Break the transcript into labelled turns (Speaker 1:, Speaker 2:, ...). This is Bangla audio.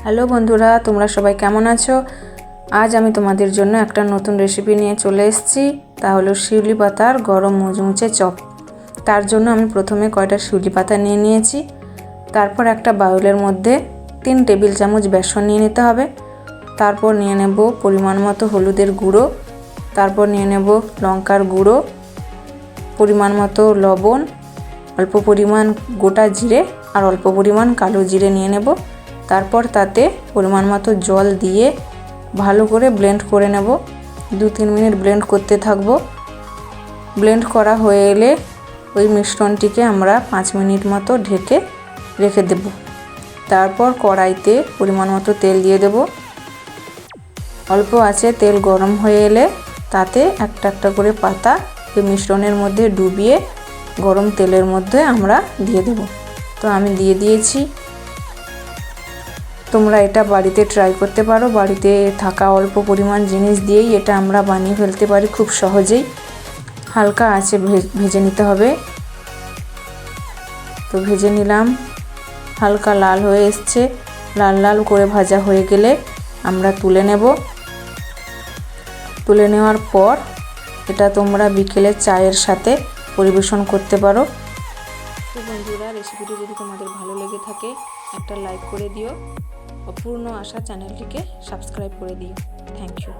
Speaker 1: হ্যালো বন্ধুরা, তোমরা সবাই কেমন আছো? আজ আমি তোমাদের জন্য একটা নতুন রেসিপি নিয়ে চলে এসেছি। তা হলো শিউলি পাতার গরম মুচমুচে চপ। তার জন্য আমি প্রথমে কয়টা শিউলি পাতা নিয়ে নিয়েছি। তারপর একটা বাউলের মধ্যে 3 টেবিল চামচ বেসন নিয়ে নিতে হবে। তারপর নিয়ে নেব পরিমাণ মতো হলুদের গুঁড়ো, তারপর নিয়ে নেব লঙ্কার গুঁড়ো, পরিমাণ মতো লবণ, অল্প পরিমাণ গোটা জিরে আর অল্প পরিমাণ কালো জিরে নিয়ে নেব। তারপর তাতে পরিমাণ মতো জল দিয়ে ভালো করে ব্লেন্ড করে নেব। 2-3 মিনিট ব্লেন্ড করতে থাকবো। ব্লেন্ড করা হয়ে এলে ওই মিশ্রণটিকে আমরা 5 মিনিট মতো ঢেকে রেখে দেব। তারপর কড়াইতে পরিমাণ মতো তেল দিয়ে দেব। অল্প আঁচে তেল গরম হয়ে এলে তাতে একটা একটা করে পাতা এই মিশ্রণের মধ্যে ডুবিয়ে গরম তেলের মধ্যে আমরা দিয়ে দেব। তো আমি দিয়ে দিয়েছি। তোমরা এটা বাড়িতে ট্রাই করতে পারো। বাড়িতে থাকা অল্প পরিমাণ জিনিস দিয়েই এটা আমরা বানিয়ে ফেলতে পারি খুব সহজেই। হালকা আঁচে ভেজে নিতে হবে। তো ভেজে নিলাম, হালকা লাল হয়ে এসছে। লাল লাল করে ভাজা হয়ে গেলে আমরা তুলে নেব। তুলে নেওয়ার পর এটা তোমরা বিকেলে চায়ের সাথে পরিবেশন করতে পারো। তো বন্ধুরা, রেসিপিটি যদি তোমাদের ভালো লেগে থাকে একটা লাইক করে দিও। অপূর্ণ আশা চ্যানেলটিকে সাবস্ক্রাইব করে দিও। Thank you.